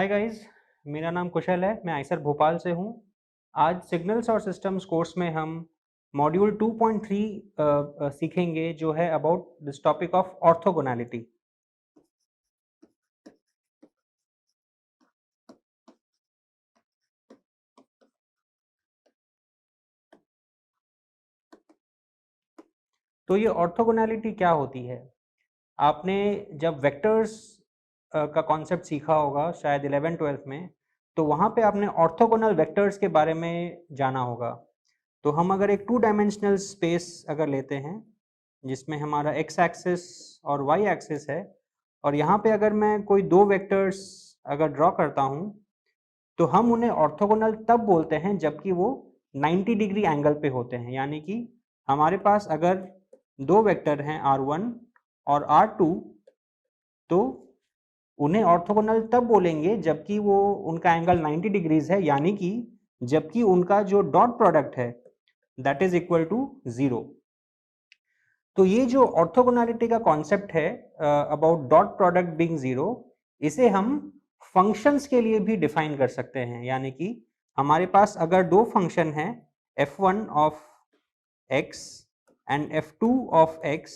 Hi guys, मेरा नाम कुशल है। मैं आईसर भोपाल से हूँ। आज सिग्नल्स और सिस्टम्स कोर्स में हम मॉड्यूल 2.3 सीखेंगे, जो है about this topic of orthogonality. तो ये ऑर्थोगोनैलिटी क्या होती है? आपने जब वेक्टर्स का कॉन्सेप्ट सीखा होगा शायद 11-12 में, तो वहाँ पे आपने ऑर्थोगोनल वेक्टर्स के बारे में जाना होगा। तो हम अगर एक 2 डायमेंशनल स्पेस अगर लेते हैं जिसमें हमारा एक्स एक्सिस और वाई एक्सिस है, और यहाँ पे अगर मैं कोई 2 वेक्टर्स अगर ड्रॉ करता हूँ, तो हम उन्हें ऑर्थोगोनल तब बोलते हैं जबकि वो 90 डिग्री एंगल पे होते हैं। यानी कि हमारे पास अगर 2 वेक्टर हैं R1 और R2, तो उन्हें ऑर्थोगोनल तब बोलेंगे जबकि वो उनका एंगल 90 डिग्रीज है, यानी कि जबकि उनका जो डॉट प्रोडक्ट है दैट इज इक्वल टू 0। तो ये जो ऑर्थोगोनैलिटी का कॉन्सेप्ट है अबाउट डॉट प्रोडक्ट बीइंग 0, इसे हम फंक्शंस के लिए भी डिफाइन कर सकते हैं। यानी कि हमारे पास अगर 2 फंक्शन हैं f1 of x and f2 of x,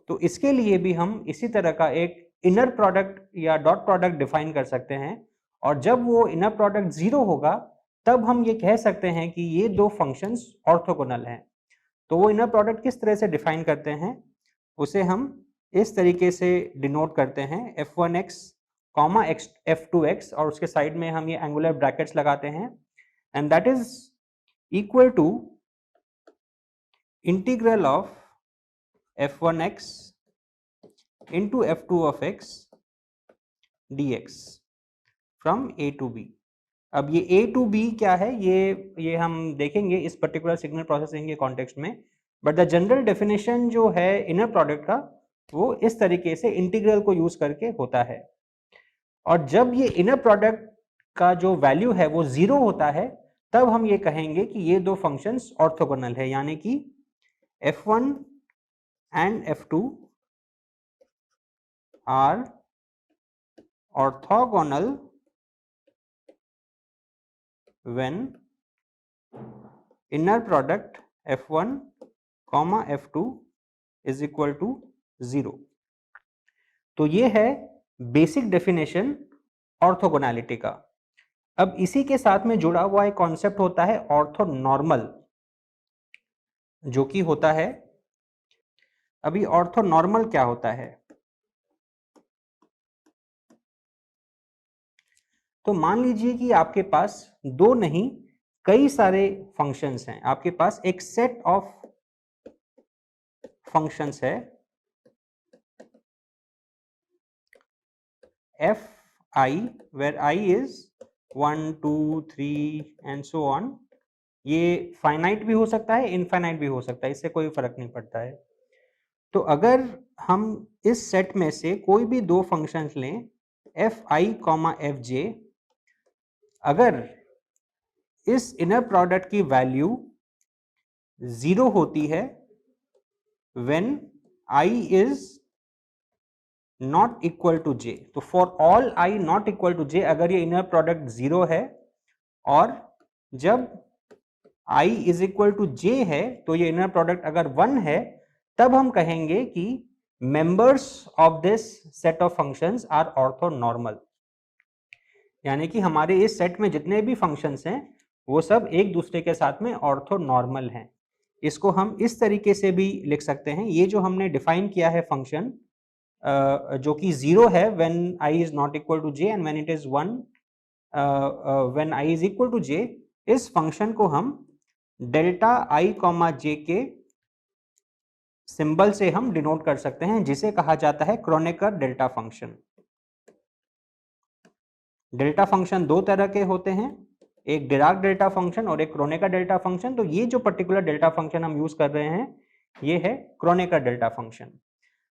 तो इसके लिए भी हम इसी तरह का एक इनर प्रोडक्ट या डॉट प्रोडक्ट डिफाइन कर सकते हैं। और जब वो इनर प्रोडक्ट 0 होगा, तब हम ये कह सकते हैं कि ये 2 फंक्शंस ऑर्थोगोनल हैं। तो वो इनर प्रोडक्ट किस तरह से डिफाइन करते हैं, उसे हम इस तरीके से डिनोट करते हैं f1x कॉमा f2x, और उसके साइड में हम ये एंगुलर ब्रैकेट्स लगाते हैं, and that is equal to integral of f1x into f2 of x dx from a to b। अब ये a to b क्या है, ये हम देखेंगे इस पर्टिकुलर सिग्नल प्रोसेसिंग के कॉन्टेक्स्ट में। बट द जनरल डेफिनेशन जो है इनर प्रोडक्ट का, वो इस तरीके से इंटीग्रल को यूज करके होता है। और जब ये इनर प्रोडक्ट का जो वैल्यू है वो 0 होता है, तब हम ये कहेंगे कि ये 2 फंक्शंस ऑर्थोगोनल है। यानी कि f1 and f2 are orthogonal when inner product f1 comma f2 is equal to 0। तो ये है बेसिक डेफिनेशन ऑर्थोगोनैलिटी का। अब इसी के साथ में जुड़ा हुआ एक कॉन्सेप्ट होता है ऑर्थोनॉर्मल, जो कि होता है, अभी ऑर्थोनॉर्मल क्या होता है? तो मान लीजिए कि आपके पास 2 नहीं कई सारे फंक्शंस हैं। आपके पास एक सेट ऑफ फंक्शंस है fi where I is 1 2 3 and so on। ये फाइनाइट भी हो सकता है, इनफाइनाइट भी हो सकता है, इससे कोई फर्क नहीं पड़ता है। तो अगर हम इस सेट में से कोई भी 2 फंक्शंस लें fi fj, अगर इस इनर प्रोडक्ट की वैल्यू 0 होती है when I is not equal to j, तो for all i not equal to j अगर ये इनर प्रोडक्ट 0 है, और जब i is equal to j है तो ये इनर प्रोडक्ट अगर 1 है, तब हम कहेंगे कि members of this set of functions are orthonormal. यानी कि हमारे इस सेट में जितने भी फंक्शंस हैं वो सब एक दूसरे के साथ में ऑर्थोनॉर्मल हैं। इसको हम इस तरीके से भी लिख सकते हैं। ये जो हमने डिफाइन किया है फंक्शन, जो कि 0 है when I is not equal to j and when it is 1 when I is equal to j, इस फंक्शन को हम डेल्टा i कॉमा j के सिंबल से हम डिनोट कर सकते हैं, जिसे कहा जाता है Kronecker delta function. Delta function 2 तरह के होते हैं, एक डिराक डेल्टा फंक्शन और एक क्रोनेकर डेल्टा फंक्शन। तो ये जो पर्टिकुलर डेल्टा फंक्शन हम यूज कर रहे हैं, ये है क्रोनेकर डेल्टा फंक्शन।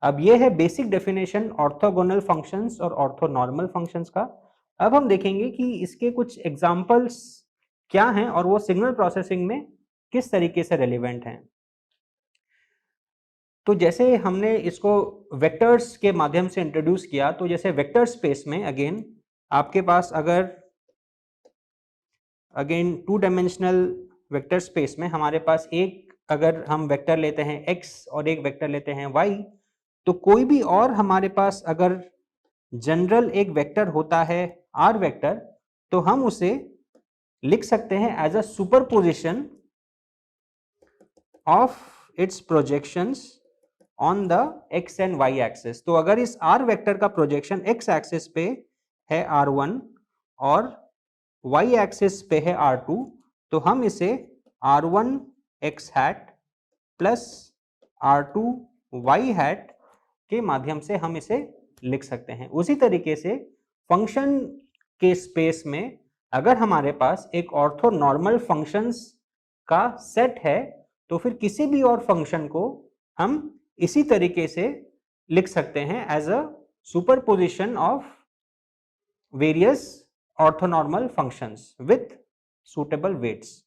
अब ये है बेसिक डेफिनेशन ऑर्थोगोनल फंक्शंस और ऑर्थोनॉर्मल फंक्शंस का। अब हम देखेंगे कि इसके कुछ एग्जांपल्स क्या हैं और वो सिग्नल प्रोसेसिंग में किस तरीके से रेलेवेंट हैं। तो जैसे हमने इसको वेक्टर्स के माध्यम से इंट्रोड्यूस किया, तो जैसे वेक्टर स्पेस में अगेन आपके पास अगर अगेन 2 डायमेंशनल वेक्टर स्पेस में हमारे पास एक अगर हम वेक्टर लेते हैं x और एक वेक्टर लेते हैं y, तो कोई भी और हमारे पास अगर जनरल एक वेक्टर होता है r वेक्टर, तो हम उसे लिख सकते हैं as a superposition of its projections on the x एंड y एक्सिस। तो अगर इस r वेक्टर का प्रोजेक्शन x एक्सिस पे है r1 और y एक्सिस पे है r2, तो हम इसे r1 x hat plus r2 y hat के माध्यम से हम इसे लिख सकते हैं। उसी तरीके से फंक्शन के स्पेस में अगर हमारे पास एक ऑर्थोनॉर्मल फंक्शंस का सेट है, तो फिर किसी भी और फंक्शन को हम इसी तरीके से लिख सकते हैं as a superposition of various orthonormal functions with suitable weights.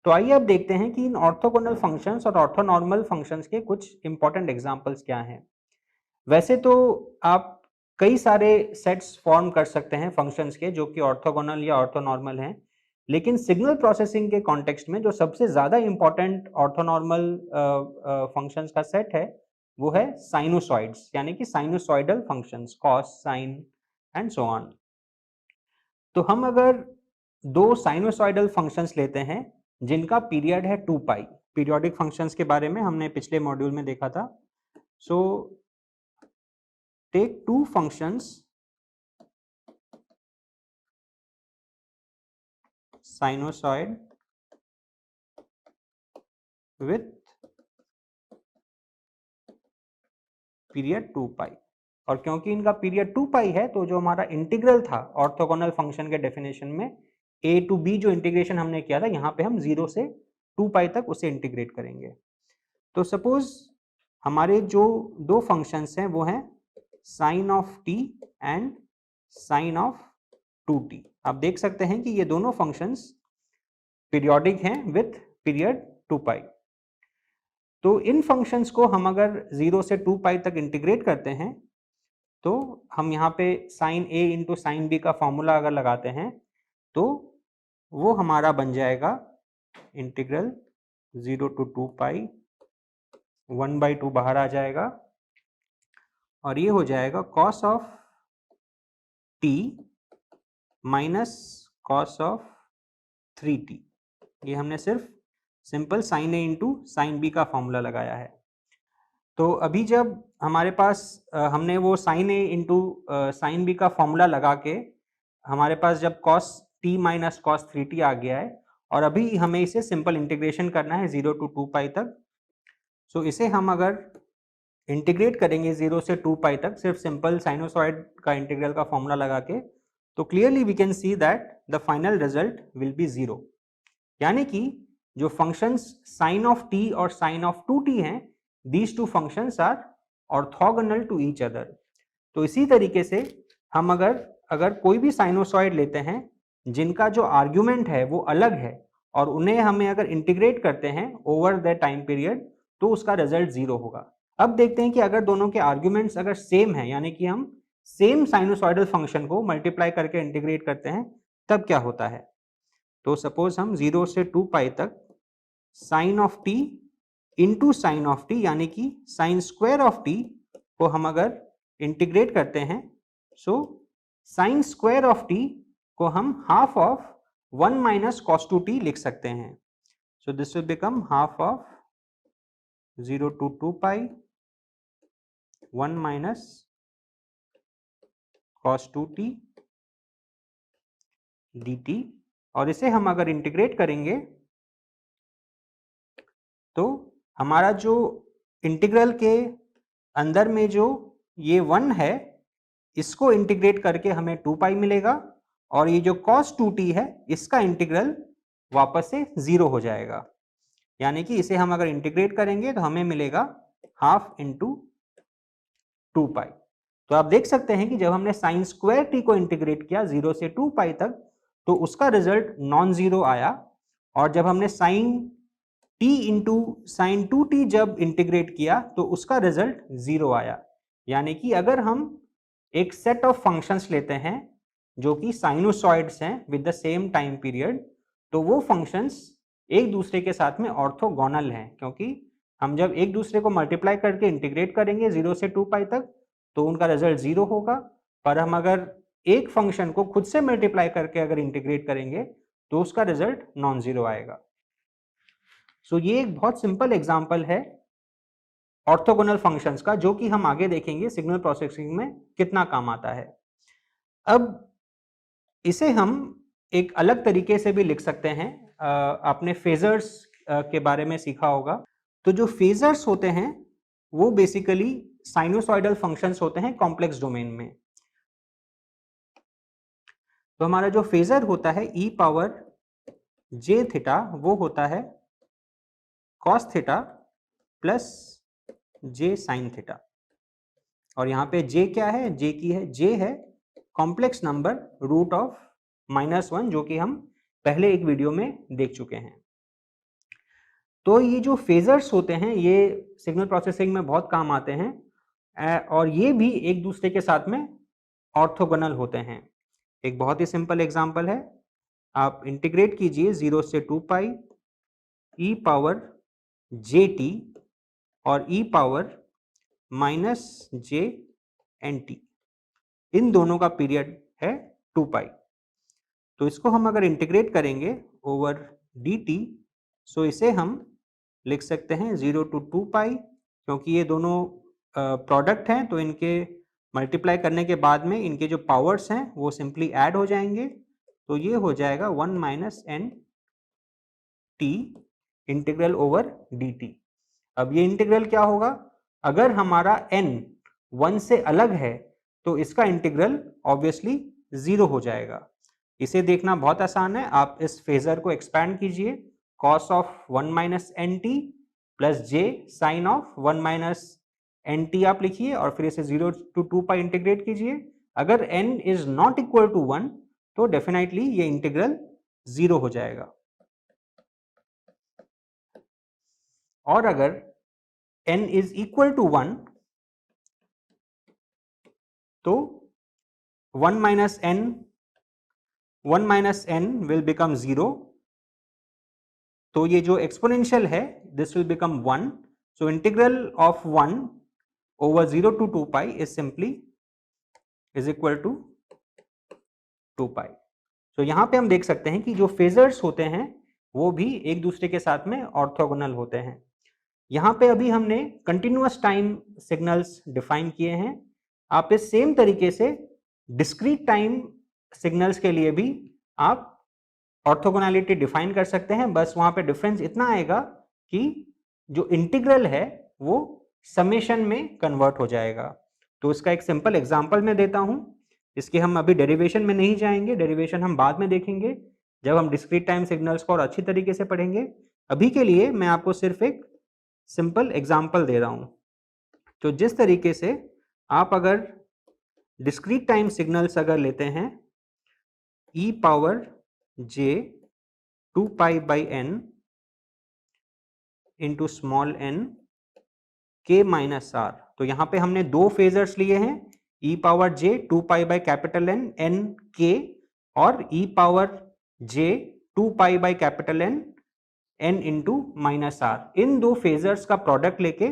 तो आइए अब देखते हैं कि इन ऑर्थोगोनल फंक्शंस और ऑर्थोनॉर्मल फंक्शंस के कुछ इंपॉर्टेंट एग्जांपल्स क्या हैं। वैसे तो आप कई सारे सेट्स फॉर्म कर सकते हैं फंक्शंस के जो कि ऑर्थोगोनल या ऑर्थोनॉर्मल हैं, लेकिन सिग्नल प्रोसेसिंग के कॉन्टेक्स्ट में जो सबसे ज्यादा इंपॉर्टेंट ऑर्थोनॉर्मल फंक्शंस का सेट है वो है साइनोसॉइड्स, यानी कि sinusoidal functions, cos, sine and so on. तो हम अगर दो साइनोसॉइडल फंक्शंस लेते हैं जिनका पीरियड है 2 पाई, पीरियोडिक फंक्शंस के बारे में हमने पिछले मॉड्यूल में देखा था। So take 2 functions sinusoid with period 2 pi, और क्योंकि इनका पीरियड 2 पाई है तो जो हमारा इंटीग्रल था ऑर्थोगोनल फंक्शन के डेफिनेशन में a टू b जो इंटीग्रेशन हमने किया था, यहाँ पे हम 0 से 2 पाई तक उसे इंटीग्रेट करेंगे। तो सपोज हमारे जो दो फंक्शंस हैं वो हैं sine of t and sine of 2t। आप देख सकते हैं कि ये दोनों फंक्शंस पीरियोडिक हैं विथ पीरियड 2 पाई। तो इन फंक्शंस को हम अगर 0 से 2 पाई तक इंटीग्रेट करते हैं, तो हम यहाँ पे sine a into sine b का फॉर्मूला अगर लगाते हैं तो वो हमारा बन जाएगा इंटीग्रल 0 टू 2 पाई, 1/2 बाहर आ जाएगा और ये हो जाएगा cos of t minus cos of 3t। ये हमने सिर्फ simple sine a into sine b का फॉर्मूला लगाया है। तो अभी जब हमारे पास हमने वो sine a into sine b का फॉर्मूला लगा के हमारे पास जब cos t minus cos 3t आ गया है और अभी हमें इसे सिंपल इंटीग्रेशन करना है 0 टू 2 पाई तक। सो इसे हम अगर इंटीग्रेट करेंगे 0 से 2 पाई तक सिर्फ सिंपल साइनोसॉइड का इंटीग्रल का फॉर्मूला लगा के, तो clearly we can see that the final result will be 0, यानी कि जो फंक्शंस साइन ऑफ t और साइन ऑफ 2t हैं, these two functions are orthogonal to each other. तो इसी तरीके से हम अगर कोई भी साइनोसॉइड लेते हैं जिनका जो आर्ग्यूमेंट है वो अलग है और उन्हें हमें अगर इंटीग्रेट करते हैं ओवर द टाइम पीरियड, तो उसका रिजल्ट 0 होगा। अब देखते हैं कि अगर दोनों के आर्ग्यूमेंट्स अगर सेम है, यानी कि हम सेम साइनोसॉइडल फंक्शन को मल्टीप्लाई करके इंटीग्रेट करते हैं, तब क्या होता है। तो सपोज हम 0 से 2 पाई तक sine of t into sine of t, यानी कि साइन स्क्वायर ऑफ t को हम अगर इंटीग्रेट करते हैं, so sine square of t को हम half of 1 minus cos 2t लिख सकते हैं। So this will become half of 0 to 2 pi 1 minus cos 2t dt, और इसे हम अगर इंटीग्रेट करेंगे तो हमारा जो इंटीग्रल के अंदर में जो ये 1 है, इसको इंटीग्रेट करके हमें 2 पाई मिलेगा और ये जो cos 2t है इसका इंटीग्रल वापस से 0 हो जाएगा, यानी कि इसे हम अगर इंटीग्रेट करेंगे तो हमें मिलेगा हाफ इंटू 2 पाई। तो आप देख सकते हैं कि जब हमने साइन स्क्वायर t को इंटीग्रेट किया 0 से 2 पाई तक, तो उसका रिजल्ट नॉन जीरो आया, और जब हमने sign t into sign 2t जब इंटीग्रेट किया तो उसका रिजल्ट 0 आया। यानी कि अगर हम एक सेट ऑफ फंक्शंस लेते हैं जो कि साइनोसॉइड्स हैं with the same time period, तो वो फंक्शंस एक दूसरे के साथ में ऑर्थोगोनल हैं, क्योंकि हम जब एक दूसरे को मल्टीप्लाई करके इंटीग्रेट करेंगे 0 से 2 पाई तक तो उनका रिजल्ट 0 होगा, पर हम अगर एक फंक्शन को खुद से मल्टीप्लाई करके अगर इंटीग्रेट करेंगे तो उसका रिजल्ट नॉन जीरो आएगा। सो ये एक बहुत सिंपल एग्जांपल है ऑर्थोगोनल फंक्शंस का, जो कि हम आगे देखेंगे सिग्नल प्रोसेसिंग में कितना काम आता है। अब इसे हम एक अलग तरीके से भी लिख सकते हैं। आपने फेजर्स के बारे में सीखा होगा, तो जो फेजर्स होते हैं वो बेसिकली साइनोसॉइडल फंक्शंस होते हैं कॉम्प्लेक्स डोमेन में। तो हमारा जो फेजर होता है e पावर j थीटा वो होता है cos theta plus j sin theta, और यहाँ पे j क्या है, j है कॉम्प्लेक्स नंबर रूट ऑफ -1, जो कि हम पहले एक वीडियो में देख चुके हैं। तो ये जो फेजर्स होते हैं ये सिग्नल प्रोसेसिंग में बहुत काम आते हैं, और ये भी एक दूसरे के साथ में ऑर्थोगोनल होते हैं। एक बहुत ही सिंपल एग्जांपल है, आप इंटीग्रेट कीजिए 0 से 2 पाई e पावर jt और e पावर -j/nt, इन दोनों का पीरियड है 2 पाई। तो इसको हम अगर इंटीग्रेट करेंगे ओवर dt, सो इसे हम लिख सकते हैं 0 to 2 पाई, क्योंकि ये दोनों प्रोडक्ट हैं तो इनके मल्टीप्लाई करने के बाद में इनके जो पावर्स हैं वो सिंपली ऐड हो जाएंगे, तो ये हो जाएगा 1 - n t integral over dt। अब ये इंटीग्रल क्या होगा, अगर हमारा n 1 से अलग है तो इसका इंटीग्रल ऑब्वियसली 0 हो जाएगा। इसे देखना बहुत आसान है, आप इस फेजर को एक्सपैंड कीजिए, cos ऑफ 1 - nt plus j sine of 1 - nt आप लिखिए और फिर इसे 0 to 2 पाई इंटीग्रेट कीजिए। अगर n is not equal to 1 तो डेफिनेटली ये इंटीग्रल 0 हो जाएगा, और अगर n इज इक्वल टू 1 तो 1 - n विल बिकम 0, तो ये जो एक्सपोनेंशियल है this will become 1, so integral of 1 over 0 to 2 pi is simply is equal to 2 pi. तो यहाँ पे हम देख सकते हैं कि जो फेजर्स होते हैं वो भी एक दूसरे के साथ में ऑर्थोगोनल होते हैं। यहाँ पे अभी हमने कंटिन्यूअस टाइम सिग्नल्स डिफाइन किए हैं, आप इस सेम तरीके से डिस्क्रीट टाइम सिग्नल्स के लिए भी आप ऑर्थोगोनैलिटी डिफाइन कर सकते हैं। बस वहां पे डिफरेंस इतना आएगा कि जो इंटीग्रल है वो समेशन में कन्वर्ट हो जाएगा। तो इसका एक सिंपल एग्जांपल मैं देता हूं, इसके हम अभी डेरिवेशन में नहीं जाएंगे, डेरिवेशन हम बाद में देखेंगे जब हम डिस्क्रीट टाइम सिग्नल्स को और अच्छी तरीके से पढ़ेंगे। अभी के लिए मैं आपको सिर्फ एक सिंपल एग्जांपल दे रहा हूं। तो जिस तरीके से आप अगर डिस्क्रीट टाइम सिग्नल्स अगर लेते हैं e power j 2 pi by n into small n k minus r, तो यहाँ पे हमने दो फेजर्स लिए हैं, e power j 2 pi by capital N n k और e power j 2 pi by capital N n into minus r। इन दो phasors का प्रोडक्ट लेके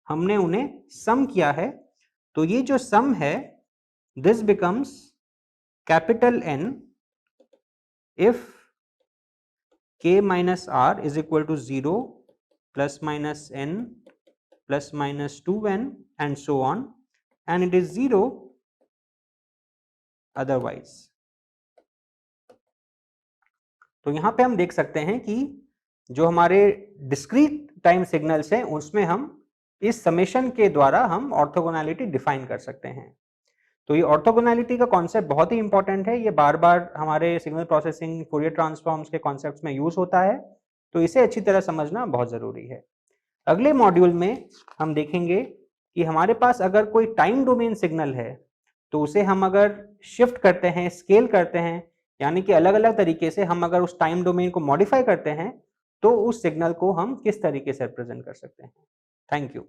हमने उन्हें सम किया है, तो ये जो सम है this becomes capital N if k minus r is equal to 0 plus minus n plus minus 2n and so on, and it is 0 otherwise। तो यहाँ पे हम देख सकते हैं कि जो हमारे डिस्क्रीट टाइम सिग्नल्स हैं उसमें हम इस समेशन के द्वारा हम ऑर्थोगोनैलिटी डिफाइन कर सकते हैं। तो ये ऑर्थोगोनैलिटी का कॉन्सेप्ट बहुत ही इंपॉर्टेंट है, ये बार बार हमारे सिग्नल प्रोसेसिंग फोरियर ट्रांसफॉर्म्स के कॉन्सेप्ट्स में यूज होता है, तो इसे अच्छी तरह समझना बहुत जरूरी है। अगले मॉड्यूल में हम देखेंगे कि हमारे पास अगर कोई टाइम डोमेन सिग्नल है तो उसे हम अगर शिफ्ट करते हैं, स्केल करते हैं, यानी कि अलग अलग तरीके से हम अगर उस टाइम डोमेन को मॉडिफाई करते हैं तो उस सिग्नल को हम किस तरीके से रिप्रेजेंट कर सकते हैं। Thank you.